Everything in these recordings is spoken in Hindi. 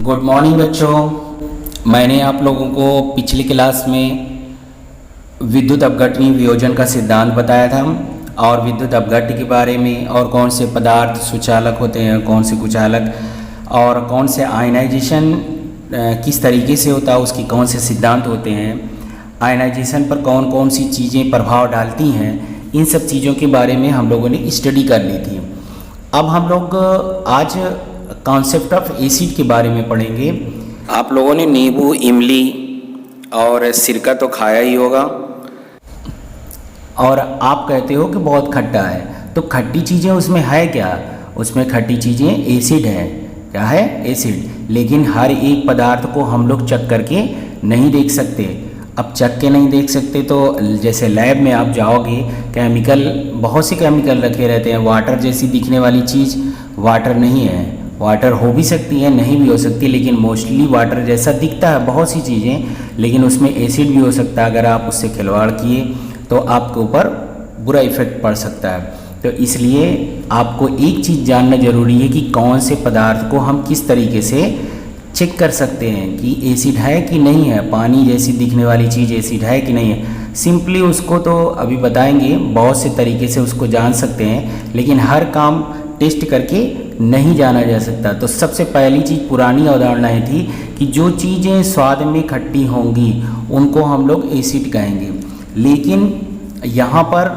गुड मॉर्निंग बच्चों। मैंने आप लोगों को पिछली क्लास में विद्युत अपघटनी वियोजन का सिद्धांत बताया था और विद्युत अपघट्य के बारे में, और कौन से पदार्थ सुचालक होते हैं, कौन से कुचालक, और कौन से आयनाइजेशन किस तरीके से होता है, उसकी कौन से सिद्धांत होते हैं, आयनाइजेशन पर कौन कौन सी चीज़ें प्रभाव डालती हैं, इन सब चीज़ों के बारे में हम लोगों ने स्टडी कर ली थी। अब हम लोग आज कॉन्सेप्ट ऑफ एसिड के बारे में पढ़ेंगे। आप लोगों ने नींबू, इमली और सिरका तो खाया ही होगा, और आप कहते हो कि बहुत खट्टा है। तो खट्टी चीज़ें उसमें है क्या? उसमें खट्टी चीज़ें एसिड है। क्या है? एसिड। लेकिन हर एक पदार्थ को हम लोग चख करके नहीं देख सकते। अब चख के नहीं देख सकते तो जैसे लैब में आप जाओगे, केमिकल, बहुत से केमिकल रखे रहते हैं। वाटर जैसी दिखने वाली चीज़ वाटर नहीं है। वाटर हो भी सकती है, नहीं भी हो सकती, लेकिन मोस्टली वाटर जैसा दिखता है बहुत सी चीज़ें, लेकिन उसमें एसिड भी हो सकता है। अगर आप उससे खिलवाड़ किए तो आपके ऊपर बुरा इफेक्ट पड़ सकता है। तो इसलिए आपको एक चीज़ जानना ज़रूरी है कि कौन से पदार्थ को हम किस तरीके से चेक कर सकते हैं कि एसिड है कि नहीं है। पानी जैसी दिखने वाली चीज़ एसिड है कि नहीं है। सिंपली उसको तो अभी बताएंगे, बहुत से तरीके से उसको जान सकते हैं, लेकिन हर काम टेस्ट करके नहीं जाना जा सकता। तो सबसे पहली चीज़, पुरानी अवधारणाएं थी कि जो चीज़ें स्वाद में खट्टी होंगी उनको हम लोग एसिड कहेंगे। लेकिन यहाँ पर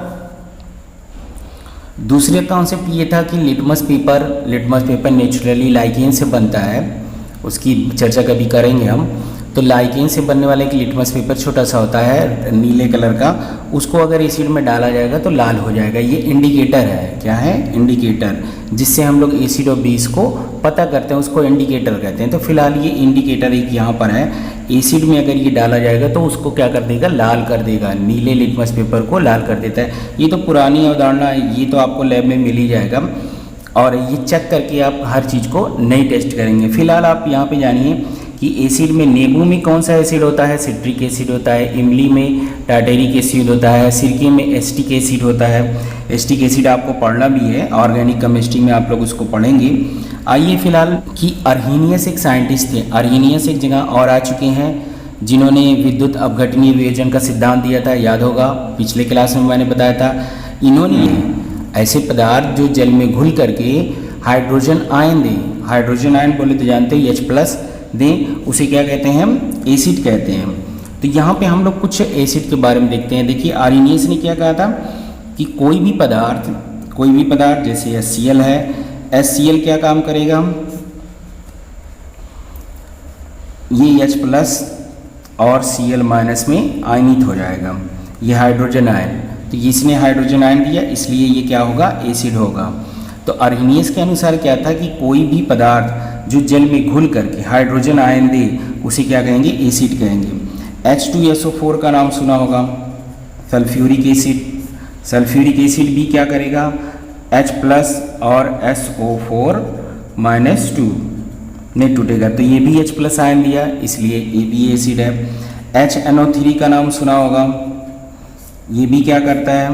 दूसरे कॉन्सेप्ट ये था कि लिटमस पेपर नेचुरली लाइकेन से बनता है। उसकी चर्चा कभी करेंगे हम। तो लाइकेन से बनने वाला एक लिटमस पेपर छोटा सा होता है नीले कलर का, उसको अगर एसिड में डाला जाएगा तो लाल हो जाएगा। ये इंडिकेटर है। क्या है? इंडिकेटर, जिससे हम लोग एसिड और बेस को पता करते हैं, उसको इंडिकेटर कहते हैं। तो फिलहाल ये इंडिकेटर एक यहाँ पर है। एसिड में अगर ये डाला जाएगा तो उसको क्या कर देगा? लाल कर देगा। नीले लिटमस पेपर को लाल कर देता है। ये तो पुरानी अवधारणा है, ये तो आपको लैब में मिल ही जाएगा, और ये चेक करके आप हर चीज़ को नहीं टेस्ट करेंगे। फिलहाल आप यहाँ पे जानिए कि एसिड में, नींबू में कौन सा एसिड होता है? सिट्रिक एसिड होता है। इमली में टार्टेरिक एसिड होता है। सिरके में एसिटिक एसिड होता है। एसिटिक एसिड आपको पढ़ना भी है, ऑर्गेनिक केमिस्ट्री में आप लोग उसको पढ़ेंगे। आइए फिलहाल कि अर्हीनियस एक साइंटिस्ट थे। अर्हीनियस एक जगह और आ चुके हैं जिन्होंने विद्युत अपघटनीय वियोजन का सिद्धांत दिया था, याद होगा पिछले क्लास में मैंने बताया था। इन्होंने ऐसे पदार्थ जो जल में घुल करके हाइड्रोजन आयन दें, हाइड्रोजन आयन बोले तो जानते हैं H+ दें, उसे क्या कहते हैं? हम एसिड कहते हैं। तो यहाँ पे हम लोग कुछ एसिड के बारे में देखते हैं। देखिए आर्हीनियस ने क्या कहा था कि कोई भी पदार्थ जैसे HCl है, HCl क्या काम करेगा? ये H+ और Cl- में आयनित हो जाएगा। ये हाइड्रोजन आयन, तो इसने हाइड्रोजन आयन दिया, इसलिए ये क्या होगा? एसिड होगा। तो अर्हीनियस के अनुसार क्या था कि कोई भी पदार्थ जो जल में घुल करके हाइड्रोजन आयन दे उसे क्या कहेंगे? एसिड कहेंगे। H2SO4 का नाम सुना होगा, सल्फ्यूरिक एसिड। सल्फ्यूरिक एसिड भी क्या करेगा? H+ और SO4- नहीं टूटेगा, तो ये भी H+ आयन दिया, इसलिए ये भी एसिड है। HNO3 का नाम सुना होगा, ये भी क्या करता है?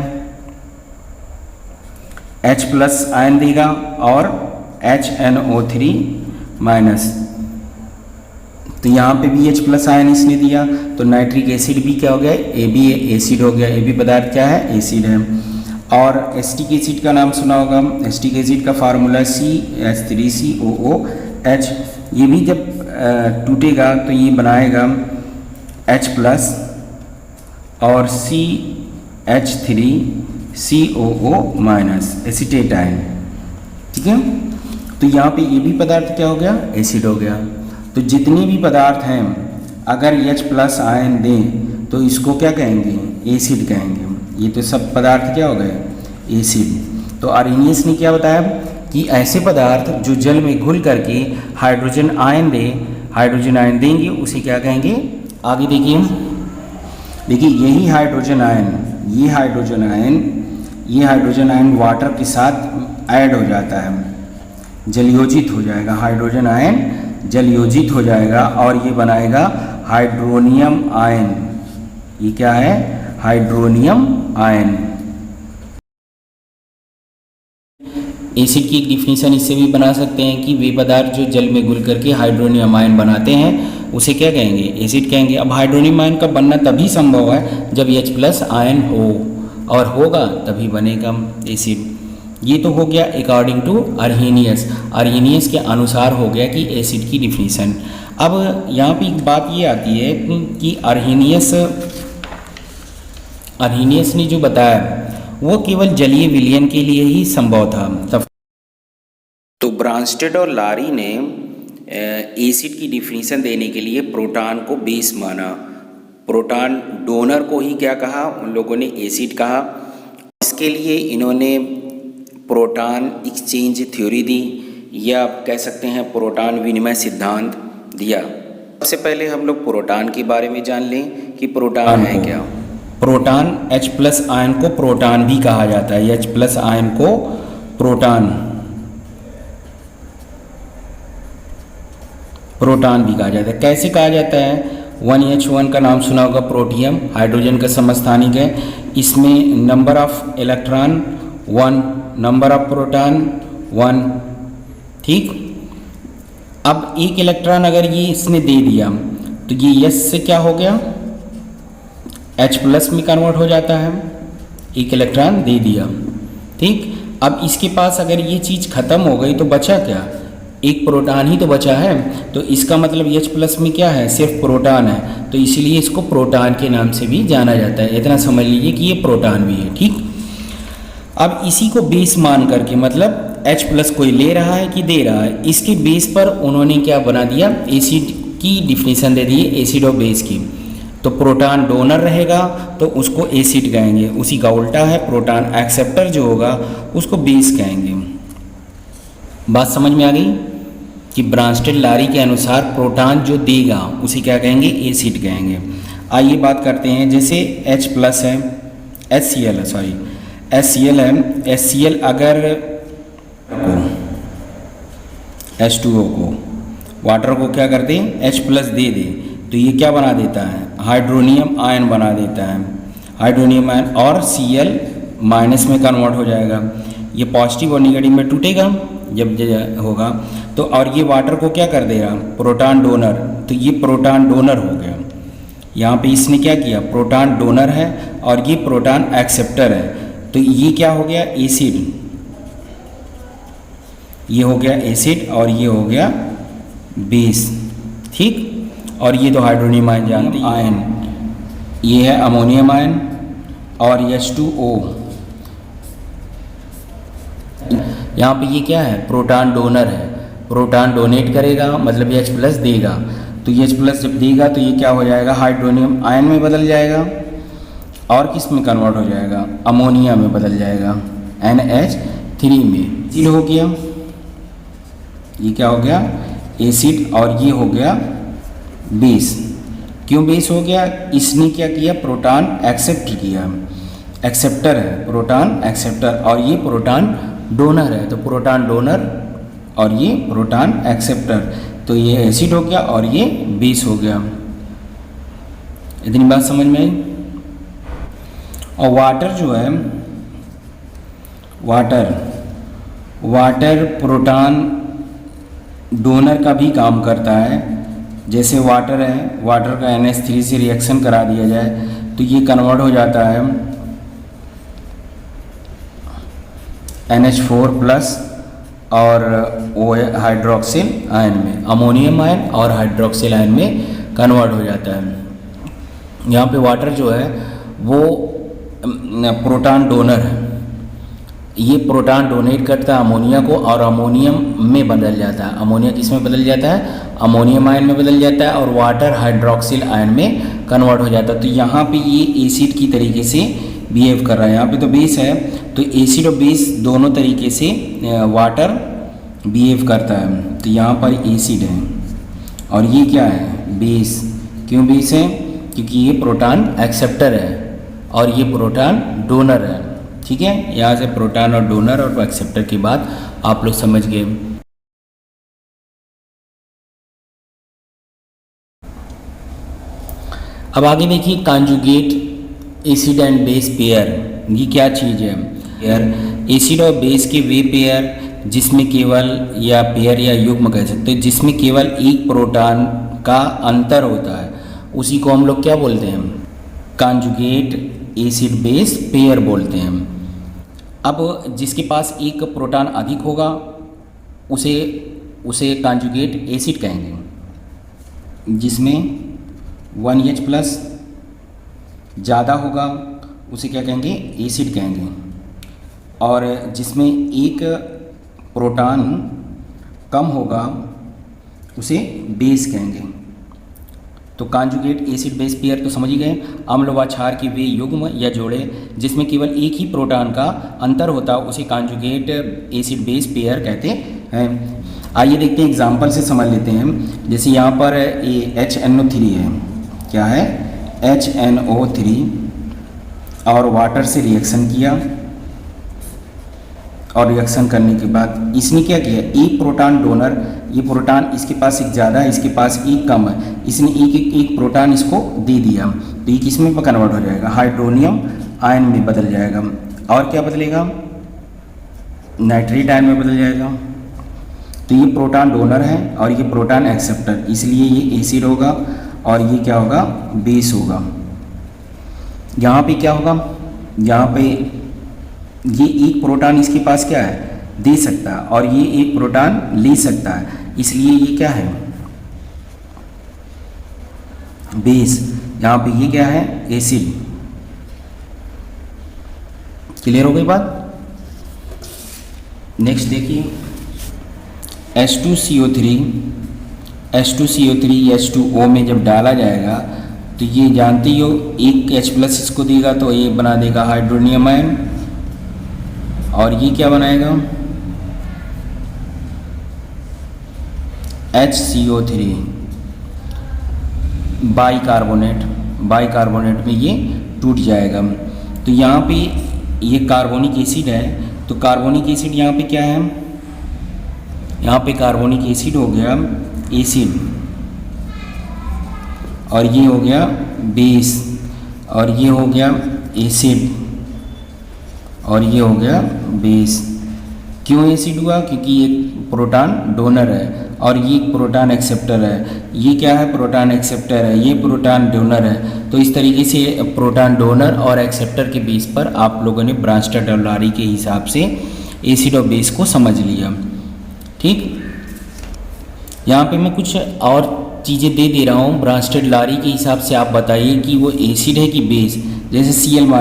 H+ आयन देगा और HNO3-। तो यहाँ पे भी H+ आयन इसने दिया, तो नाइट्रिक एसिड भी क्या हो गया? ये भी एसिड हो गया। ये भी पदार्थ क्या है? एसिड है। और एसिटिक एसिड का नाम सुना होगा। एसिटिक एसिड का फार्मूला CH3COOH। ये भी जब टूटेगा तो ये बनाएगा H+ और CH3COO- एसिटेट आयन। ठीक है, तो यहाँ पे ये भी पदार्थ क्या हो गया? एसिड हो गया। तो जितने भी पदार्थ हैं अगर H+ आयन दें तो इसको क्या कहेंगे? एसिड कहेंगे। ये तो सब पदार्थ क्या हो गए? एसिड। तो अर्हीनियस ने क्या बताया कि ऐसे पदार्थ जो जल में घुल करके हाइड्रोजन आयन देंगे उसे क्या कहेंगे? आगे देखिए यही हाइड्रोजन आयन वाटर के साथ ऐड हो जाता है, जलयोजित हो जाएगा। हाइड्रोजन आयन जलयोजित हो जाएगा और ये बनाएगा हाइड्रोनियम आयन। ये क्या है? Hydronium ion. एसिड की एक डिफिनीशन इससे भी बना सकते हैं कि वे पदार्थ जो जल में घुल करके हाइड्रोनियम आयन बनाते हैं उसे क्या कहेंगे, एसिड कहेंगे। अब हाइड्रोनियम आयन का बनना तभी संभव है जब H+ आयन हो, और होगा तभी बनेगा एसिड। ये तो हो गया अकॉर्डिंग टू अर्हेनियस, अर्हेनियस के अनुसार हो गया कि एसिड की डिफिनीशन। अब यहाँ पे एक बात ये आती है कि अर्हेनियस ने जो बताया वो केवल जलीय विलयन के लिए ही संभव था। तो ब्रांस्टेड और लारी ने एसिड की डिफिनीशन देने के लिए प्रोटॉन को बेस माना, प्रोटॉन डोनर को ही क्या कहा, उन लोगों ने एसिड कहा। इसके लिए इन्होंने प्रोटॉन एक्सचेंज थ्योरी दी, या कह सकते हैं प्रोटॉन विनिमय सिद्धांत दिया। सबसे पहले हम लोग प्रोटॉन के बारे में जान लें कि प्रोटॉन है क्या। प्रोटॉन H+ आयन को प्रोटॉन भी कहा जाता है, H+ आयन को प्रोटॉन भी कहा जाता है। कैसे कहा जाता है, 1H1 का नाम सुना होगा, प्रोटियम हाइड्रोजन का समस्थानिक है। इसमें number of electron 1, number of proton 1, ठीक। अब एक इलेक्ट्रॉन अगर ये इसने दे दिया तो ये S से क्या हो गया, H+ में कन्वर्ट हो जाता है, एक इलेक्ट्रॉन दे दिया, ठीक। अब इसके पास अगर ये चीज़ ख़त्म हो गई तो बचा क्या, एक प्रोटॉन ही तो बचा है। तो इसका मतलब H+ में क्या है, सिर्फ प्रोटॉन है, तो इसीलिए इसको प्रोटॉन के नाम से भी जाना जाता है। इतना समझ लीजिए कि ये प्रोटॉन भी है, ठीक। अब इसी को बेस मान करके, मतलब H+ कोई ले रहा है कि दे रहा है, इसके बेस पर उन्होंने क्या बना दिया, एसिड की डिफिनीशन दे दी, एसिड और बेस की। तो प्रोटॉन डोनर रहेगा तो उसको एसिड कहेंगे, उसी का उल्टा है प्रोटॉन एक्सेप्टर जो होगा उसको बेस कहेंगे। बात समझ में आ गई कि ब्रांस्टेड लारी के अनुसार प्रोटॉन जो देगा उसे क्या कहेंगे, एसिड कहेंगे। आइए बात करते हैं, जैसे H+ है, HCl है, सॉरी HCl है, HCl अगर H2O को, वाटर को क्या करते हैं, H+ दे दे तो ये क्या बना देता है, हाइड्रोनियम आयन बना देता है, हाइड्रोनियम आयन, और Cl माइनस में कन्वर्ट हो जाएगा। ये पॉजिटिव और निगेटिव में टूटेगा जब होगा तो, और ये वाटर को क्या कर देगा, प्रोटॉन डोनर, तो ये प्रोटॉन डोनर हो गया। यहाँ पे इसने क्या किया, प्रोटॉन डोनर है और ये प्रोटॉन एक्सेप्टर है, तो ये क्या हो गया, एसिड, ये हो गया एसिड और ये हो गया बेस, ठीक। और ये तो हाइड्रोनियम आयन जानते हैं, आयन ये है अमोनियम आयन और H2O। यहाँ पे ये क्या है, प्रोटॉन डोनर है, प्रोटॉन डोनेट करेगा मतलब H+ देगा, तो H+ जब देगा तो ये क्या हो जाएगा, हाइड्रोनियम आयन में बदल जाएगा और किस में कन्वर्ट हो जाएगा, अमोनिया में बदल जाएगा, NH3 में। एसिड हो गया, ये क्या हो गया, एसिड, और ये हो गया बेस। क्यों बेस हो गया, इसने क्या किया, प्रोटॉन एक्सेप्ट किया, एक्सेप्टर है, प्रोटॉन एक्सेप्टर, और ये प्रोटॉन डोनर है, तो प्रोटॉन डोनर और ये प्रोटॉन एक्सेप्टर, तो ये एसिड हो गया और ये बेस हो गया। इतनी बात समझ में आई। और वाटर जो है, वाटर प्रोटॉन डोनर का भी काम करता है। जैसे वाटर है, वाटर का NH3 से रिएक्शन करा दिया जाए तो ये कन्वर्ट हो जाता है NH4+ और वो हाइड्रोक्सिल आयन में, अमोनियम आयन और हाइड्रोक्सिल आयन में कन्वर्ट हो जाता है। यहाँ पे वाटर जो है वो प्रोटॉन डोनर है, ये प्रोटॉन डोनेट करता है अमोनिया को और अमोनियम में बदल जाता है। अमोनिया किस में बदल जाता है, अमोनियम आयन में बदल जाता है, और वाटर हाइड्रोक्सिल आयन में कन्वर्ट हो जाता है। तो यहाँ पे ये एसिड की तरीके से बिहेव कर रहा है। यहाँ पे तो बेस है, तो एसिड और बेस दोनों तरीके से वाटर बिहेव करता है। तो यहाँ पर एसिड है और ये क्या है, बेस। क्यों बेस है, क्योंकि ये प्रोटॉन एक्सेप्टर है और ये प्रोटॉन डोनर है। ठीक है, यहाँ से प्रोटॉन और डोनर और एक्सेप्टर की बात आप लोग समझ गए। अब आगे देखिए, conjugate acid and base pair, ये क्या चीज़ है। पेयर एसिड और बेस के वे पेयर जिसमें केवल, या पेयर या युग्म कह सकते हैं, जिसमें केवल एक प्रोटॉन का अंतर होता है उसी को हम लोग क्या बोलते हैं, कॉन्जुगेट एसिड बेस पेयर बोलते हैं। अब जिसके पास एक प्रोटॉन अधिक होगा उसे कॉन्जुगेट एसिड कहेंगे, जिसमें 1H प्लस ज़्यादा होगा उसे क्या कहेंगे, एसिड कहेंगे, और जिसमें एक प्रोटॉन कम होगा उसे बेस कहेंगे। तो कॉन्जुगेट एसिड बेस पेयर तो समझ ही गए, अम्ल व क्षार के वे युग्म या जोड़े जिसमें केवल एक ही प्रोटॉन का अंतर होता है उसे कॉन्जुगेट एसिड बेस पेयर कहते हैं। आइए देखते हैं, एग्जांपल से समझ लेते हैं। जैसे यहाँ पर HNO3 है, क्या है, HNO3, और वाटर से रिएक्शन किया, और रिएक्शन करने के बाद इसने क्या किया, एक प्रोटॉन डोनर, ये प्रोटॉन इसके पास एक ज़्यादा है, इसके पास एक कम है, इसने एक प्रोटॉन इसको दे दिया, तो ये किस में कन्वर्ट हो जाएगा, हाइड्रोनियम आयन में बदल जाएगा। और क्या बदलेगा, नाइट्रेट आयन में बदल जाएगा। तो ये प्रोटॉन डोनर है और ये प्रोटॉन एक्सेप्टर, इसलिए ये एसिड होगा और ये क्या होगा, बेस होगा। यहाँ पे क्या होगा, यहाँ पे ये एक प्रोटॉन इसके पास क्या है, दे सकता है, और ये एक प्रोटॉन ले सकता है, इसलिए ये क्या है, बेस। यहाँ पे ये क्या है, एसिड। क्लियर हो गई बात। नेक्स्ट देखिए, H2CO3 H2O में जब डाला जाएगा तो ये जानते ही हो, एक H प्लस इसको देगा तो ये बना देगा हाइड्रोनियम आयन, और ये क्या बनाएगा, HCO3 बाइकार्बोनेट में ये टूट जाएगा। तो यहाँ पे ये कार्बोनिक एसिड है, तो कार्बोनिक एसिड यहाँ पे क्या है, यहाँ पे कार्बोनिक एसिड हो गया एसिड, और ये हो गया बेस, और ये हो गया एसिड, और ये हो गया बेस। क्यों एसिड हुआ, क्योंकि ये प्रोटॉन डोनर है और ये प्रोटॉन एक्सेप्टर है। ये क्या है, प्रोटॉन एक्सेप्टर है, ये प्रोटॉन डोनर है। तो इस तरीके से प्रोटॉन डोनर और एक्सेप्टर के बेस पर आप लोगों ने ब्रांस्टर-डल्लारी के हिसाब से एसिड और बेस को समझ लिया। ठीक, यहाँ पे मैं कुछ और चीज़ें दे रहा हूँ ब्रांस्टर-डल्लारी के हिसाब से, आप बताइए कि वो एसिड है कि बेस। जैसे Cl।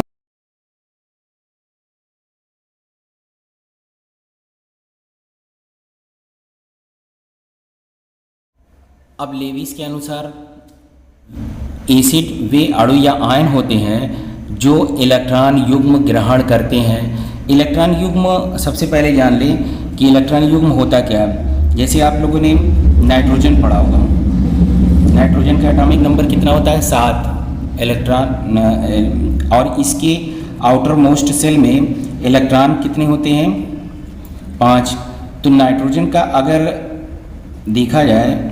अब लेविस के अनुसार एसिड वे अणु या आयन होते हैं जो इलेक्ट्रॉन युग्म ग्रहण करते हैं। इलेक्ट्रॉन युग्म सबसे पहले जान लें कि इलेक्ट्रॉन युग्म होता क्या है। जैसे आप लोगों ने नाइट्रोजन पढ़ा होगा, नाइट्रोजन का एटॉमिक नंबर कितना होता है, 7 इलेक्ट्रॉन, और इसके आउटर मोस्ट सेल में इलेक्ट्रॉन कितने होते हैं, 5। तो नाइट्रोजन का अगर देखा जाए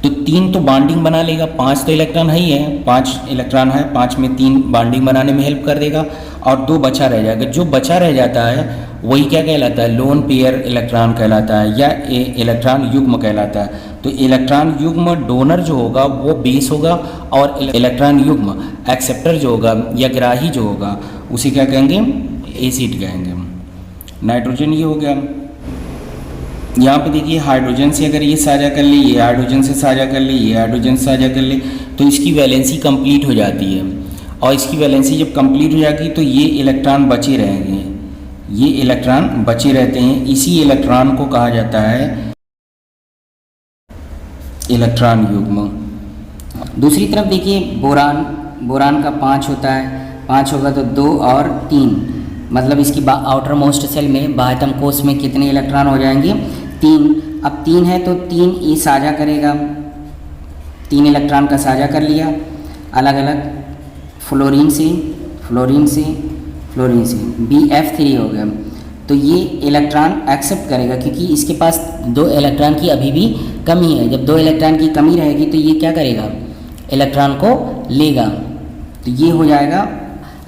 तो 3 तो बॉन्डिंग बना लेगा, 5 तो इलेक्ट्रॉन है ही है, 5 इलेक्ट्रॉन है, 5 में 3 बॉन्डिंग बनाने में हेल्प कर देगा, और 2 बचा रह जाएगा। जो बचा रह जाता है वही क्या कहलाता है, लोन पेयर इलेक्ट्रॉन कहलाता है, या इलेक्ट्रॉन युग्म कहलाता है। तो इलेक्ट्रॉन युग्म डोनर जो होगा वो बेस होगा, और इलेक्ट्रॉन युग्म एक्सेप्टर जो होगा या ग्राही जो होगा उसे क्या कहेंगे, एसिड कहेंगे। नाइट्रोजन ये हो गया। यहाँ पे देखिए हाइड्रोजन से अगर ये साझा कर ले, ये हाइड्रोजन से साझा कर ले, ये हाइड्रोजन से साझा कर ले, तो इसकी वैलेंसी कंप्लीट हो जाती है। और इसकी वैलेंसी जब कंप्लीट हो जाएगी तो ये इलेक्ट्रॉन बचे रहेंगे, ये इलेक्ट्रॉन बचे रहते हैं। इसी इलेक्ट्रॉन को कहा जाता है इलेक्ट्रॉन युग्म। दूसरी तरफ देखिए बोरान का 5 होता है, 5 होगा तो 2 और 3, मतलब इसकी आउटर मोस्ट सेल में बाह्यतम कोश में कितने इलेक्ट्रॉन हो जाएंगे, 3। अब 3 है तो 3 ये साझा करेगा, 3 इलेक्ट्रॉन का साझा कर लिया अलग अलग, फ्लोरीन से Bf3 हो गया। तो ये इलेक्ट्रॉन एक्सेप्ट करेगा क्योंकि इसके पास 2 इलेक्ट्रॉन की अभी भी कमी है। जब 2 इलेक्ट्रॉन की कमी रहेगी तो ये क्या करेगा, इलेक्ट्रॉन को लेगा। तो ये हो जाएगा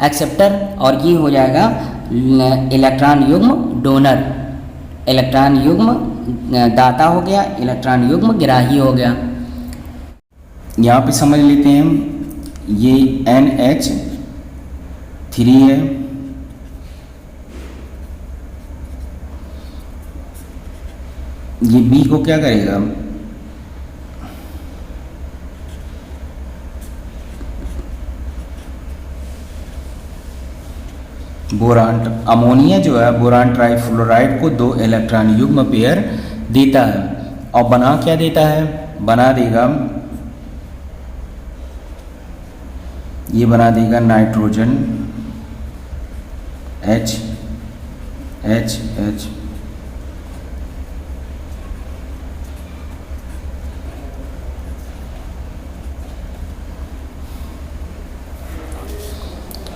एक्सेप्टर, और ये हो जाएगा इलेक्ट्रॉन युग्म डोनर। इलेक्ट्रॉन युग्म दाता हो गया, इलेक्ट्रॉन युग्म ग्राही हो गया। यहाँ पे समझ लेते हैं हम, ये NH3 है, ये B को क्या करेगा, बोरान, अमोनिया जो है बोरान ट्राइफ्लोराइड को 2 इलेक्ट्रॉन युग्म पेयर देता है, और बना क्या देता है, बना देगा, ये बना देगा नाइट्रोजन H H H,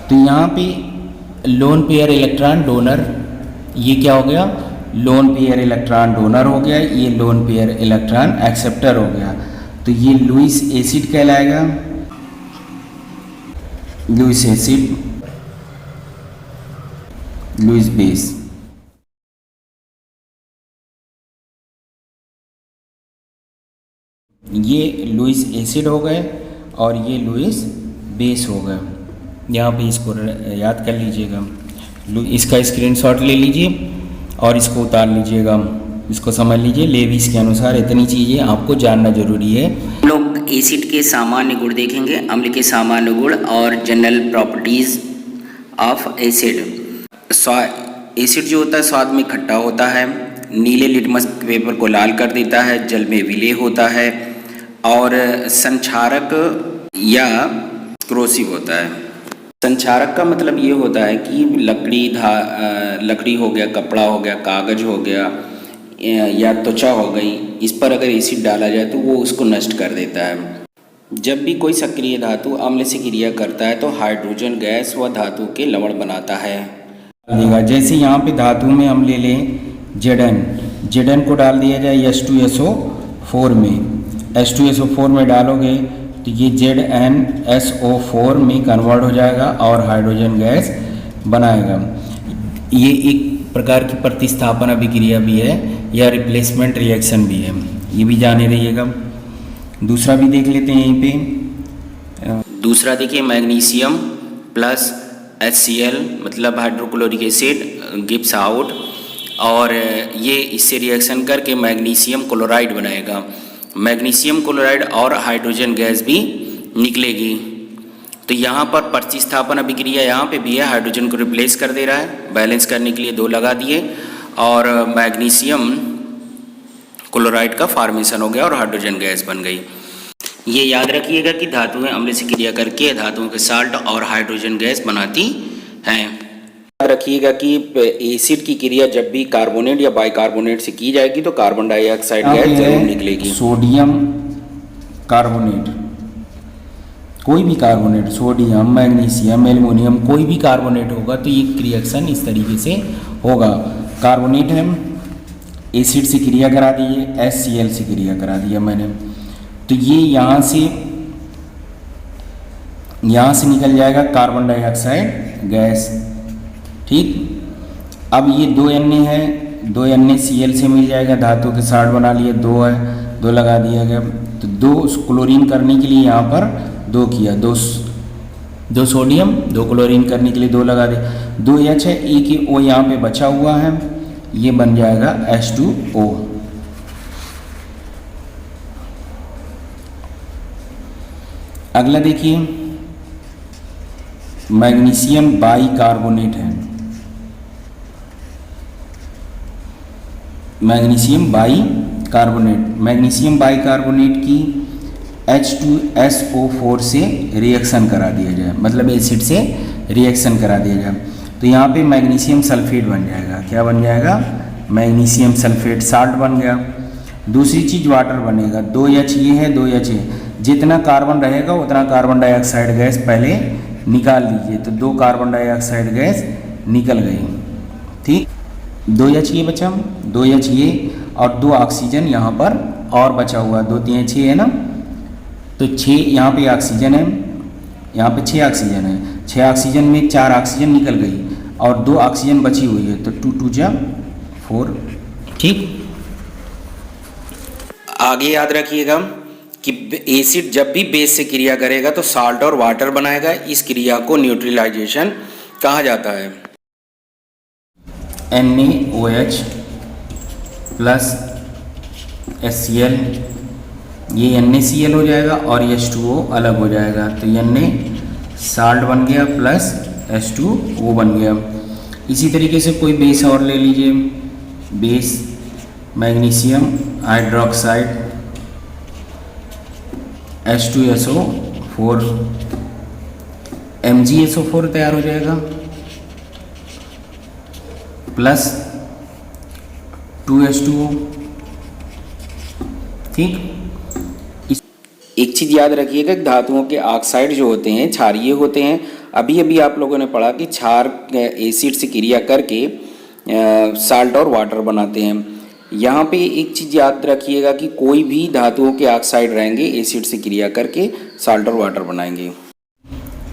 तो यहाँ पे लोन पेयर इलेक्ट्रॉन डोनर, ये क्या हो गया, लोन पेयर इलेक्ट्रॉन डोनर हो गया, ये लोन पेयर इलेक्ट्रॉन एक्सेप्टर हो गया। तो ये लुईस एसिड कहलाएगा, लुईस एसिड, लुईस बेस। ये लुईस एसिड हो गए और ये लुईस बेस हो गए। यहाँ पे इसको याद कर लीजिएगा, इसका स्क्रीनशॉट ले लीजिए और इसको उतार लीजिएगा, इसको समझ लीजिए। लेविस के अनुसार इतनी चीज़ें आपको जानना जरूरी है। हम लोग एसिड के सामान्य गुण देखेंगे, अम्ल के सामान्य गुण और general properties of acid. Acid जो होता है स्वाद में खट्टा होता है, नीले लिटमस पेपर को लाल कर देता है, जल में विलेय होता है और संक्षारक या क्रोसिव होता है। संक्षारक का मतलब ये होता है कि लकड़ी हो गया, कपड़ा हो गया, कागज हो गया या त्वचा हो गई, इस पर अगर एसिड डाला जाए तो वो उसको नष्ट कर देता है। जब भी कोई सक्रिय धातु अम्ल से क्रिया करता है तो हाइड्रोजन गैस व धातु के लवण बनाता है। जैसे यहाँ पे धातु में हम ले लें Zn को डाल दिया जाए H2SO4 में, H2SO4 में डालोगे तो ये ZnSO4 में कन्वर्ट हो जाएगा और हाइड्रोजन गैस बनाएगा। ये एक प्रकार की प्रतिस्थापन अभिक्रिया भी है या रिप्लेसमेंट रिएक्शन भी है, ये भी जाने रहिएगा। दूसरा भी देख लेते हैं यहीं पे। दूसरा देखिए, मैग्नीशियम प्लस HCl मतलब हाइड्रोक्लोरिक एसिड गिव्स आउट, और ये इससे रिएक्शन करके मैग्नीशियम क्लोराइड बनाएगा। मैग्नीशियम क्लोराइड और हाइड्रोजन गैस भी निकलेगी। तो यहाँ पर प्रतिस्थापन अभिक्रिया यहाँ पे भी है, हाइड्रोजन को रिप्लेस कर दे रहा है, बैलेंस करने के लिए 2 लगा दिए और मैग्नीशियम क्लोराइड का फॉर्मेशन हो गया और हाइड्रोजन गैस बन गई। ये याद रखिएगा कि धातुएं अम्ल से क्रिया करके धातुओं के साल्ट और हाइड्रोजन गैस बनाती हैं। याद रखिएगा कि एसिड की क्रिया जब भी कार्बोनेट या बाइकार्बोनेट से की जाएगी तो कार्बन डाइऑक्साइड गैस जरूर निकलेगी। सोडियम कार्बोनेट, कोई भी कार्बोनेट, सोडियम, मैग्नीशियम, एल्युमिनियम, कोई भी कार्बोनेट होगा तो ये रिएक्शन इस तरीके से होगा। कार्बोनेट है, एसिड से क्रिया करा दी है, HCl से क्रिया करा दिया मैंने, तो ये यहाँ से निकल जाएगा कार्बन डाइऑक्साइड गैस। ठीक, अब ये 2 Na है, 2 NaCl से मिल जाएगा, धातु के साल्ट बना लिए, 2 है, 2 लगा दिया गया। तो 2 क्लोरीन करने के लिए यहाँ पर 2 किया, 2 सोडियम, 2 क्लोरीन करने के लिए 2 लगा दिया, 2 H है, एक O यहाँ पे बचा हुआ है, ये बन जाएगा H2O। अगला देखिए, मैग्नीशियम बाइकार्बोनेट है, मैग्नीशियम बाइकार्बोनेट की H2SO4 से रिएक्शन करा दिया जाए, मतलब एसिड से रिएक्शन करा दिया जाए, तो यहाँ पे मैग्नीशियम सल्फेट बन जाएगा। क्या बन जाएगा? मैग्नीशियम सल्फेट, साल्ट बन गया। दूसरी चीज़ वाटर बनेगा, 2H ये है, 2H है, जितना कार्बन रहेगा उतना कार्बन डाइऑक्साइड गैस पहले निकाल लीजिए, तो 2 कार्बन डाइऑक्साइड गैस निकल गई। ठीक, 2H ये बचा, 2H ये और 2 ऑक्सीजन यहाँ पर और बचा हुआ, 2 3 6 है ना, तो 6 यहाँ पे ऑक्सीजन है, यहाँ पे 6 ऑक्सीजन है, 6 ऑक्सीजन में 4 ऑक्सीजन निकल गई और 2 ऑक्सीजन बची हुई है, तो 2 2 4। ठीक। आगे याद रखिएगा कि एसिड जब भी बेस से क्रिया करेगा तो साल्ट और वाटर बनाएगा। इस क्रिया को न्यूट्रलाइजेशन कहा जाता है। NaOH प्लस HCl, ये NaCl हो जाएगा और H2O अलग हो जाएगा, तो Na साल्ट बन गया प्लस H2O बन गया। इसी तरीके से कोई बेस और ले लीजिए, base magnesium hydroxide H2SO4, MgSO4 तैयार हो जाएगा प्लस 2H2O। ठीक। एक चीज़ याद रखिएगा, धातुओं के ऑक्साइड जो होते हैं क्षारीय होते हैं। अभी अभी आप लोगों ने पढ़ा कि क्षार एसिड से क्रिया करके साल्ट और वाटर बनाते हैं। यहाँ पे एक चीज़ याद रखिएगा कि कोई भी धातुओं के ऑक्साइड रहेंगे एसिड से क्रिया करके साल्ट और वाटर बनाएंगे।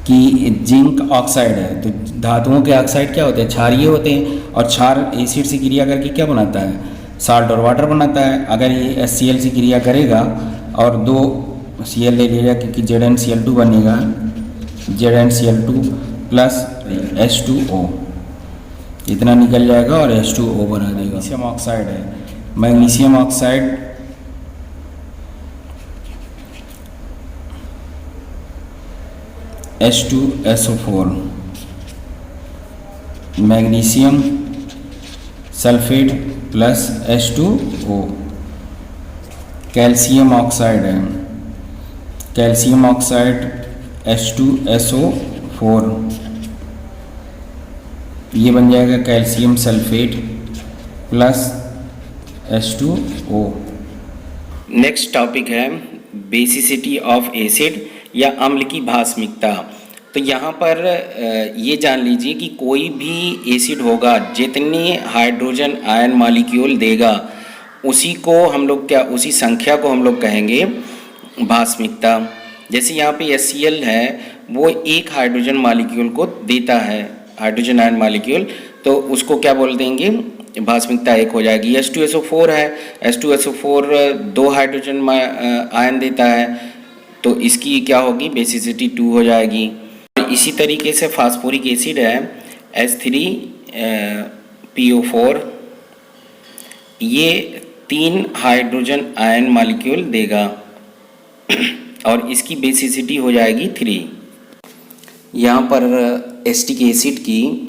कि जिंक ऑक्साइड है, तो धातुओं के ऑक्साइड क्या होते हैं, क्षारीय होते हैं, और क्षार एसिड से क्रिया करके क्या बनाता है, साल्ट और वाटर बनाता है। अगर ये HCl से क्रिया करेगा और 2 Cl ले लिया, क्योंकि ZnCl2 बनेगा, ZnCl2 प्लस H2O, इतना निकल जाएगा और H2O बना देगा। मैग्नीशियम ऑक्साइड है, magnesium oxide H2SO4, magnesium sulphate plus H2O। Calcium oxide है, कैल्शियम ऑक्साइड H2SO4, ये बन जाएगा calcium sulphate plus H2O। Next topic है बेसिसिटी ऑफ एसिड या अम्ल की भास्मिकता। तो यहाँ पर ये जान लीजिए कि कोई भी एसिड होगा जितने हाइड्रोजन आयन मॉलिक्यूल देगा उसी को हम लोग क्या, उसी संख्या को हम लोग कहेंगे भास्मिकता। जैसे यहाँ पे HCl है, वो एक हाइड्रोजन मॉलिक्यूल को देता है, हाइड्रोजन आयन मॉलिक्यूल, तो उसको क्या बोल देंगे, भास्मिकता 1 हो जाएगी। H2SO4 है, H2SO4 2 हाइड्रोजन आयन देता है, तो इसकी क्या होगी, बेसिसिटी 2 हो जाएगी। इसी तरीके से फास्फोरिक एसिड है H3PO4, ये 3 हाइड्रोजन आयन मॉलिक्यूल देगा और इसकी बेसिसिटी हो जाएगी 3। यहाँ पर एसिटिक एसिड की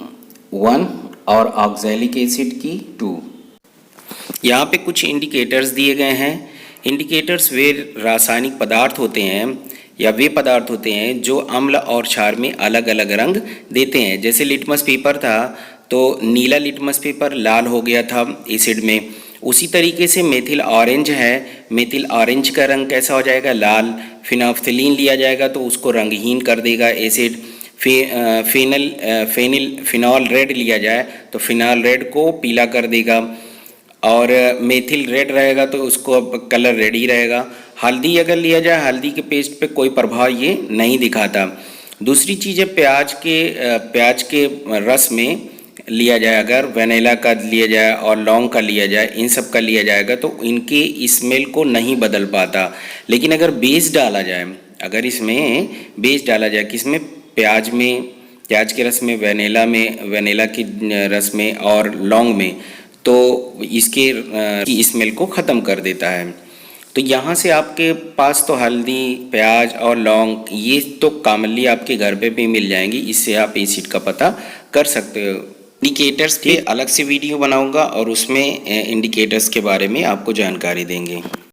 1 और ऑक्सैलिक एसिड की 2। यहाँ पे कुछ इंडिकेटर्स दिए गए हैं। इंडिकेटर्स वे रासायनिक पदार्थ होते हैं या वे पदार्थ होते हैं जो अम्ल और क्षार में अलग अलग रंग देते हैं। जैसे लिटमस पेपर था तो नीला लिटमस पेपर लाल हो गया था एसिड में। उसी तरीके से मेथिल ऑरेंज है, मेथिल ऑरेंज का रंग कैसा हो जाएगा, लाल। फिनोल्फथालीन लिया जाएगा तो उसको रंगहीन कर देगा एसिड। फिनॉल रेड लिया जाए तो फिनॉल रेड को पीला कर देगा, और मेथिल रेड रहेगा तो उसको अब कलर रेड ही रहेगा। हल्दी अगर लिया जाए, हल्दी के पेस्ट पे कोई प्रभाव ये नहीं दिखाता। दूसरी चीज़ है प्याज के रस में लिया जाए, अगर वेनिला का लिया जाए और लौंग का लिया जाए, इन सब का लिया जाएगा तो इनके स्मेल को नहीं बदल पाता। लेकिन अगर बेस डाला जाए, अगर इसमें बेस डाला जाए किसमें, प्याज के रस में, वेनिला की रस में और लौंग में, तो इसके स्मेल को ख़त्म कर देता है। तो यहाँ से आपके पास तो हल्दी, प्याज और लौंग ये तो कॉमनली आपके घर पे भी मिल जाएंगी। इससे आप एसिड का पता कर सकते हो। इंडिकेटर्स के अलग से वीडियो बनाऊंगा और उसमें इंडिकेटर्स के बारे में आपको जानकारी देंगे।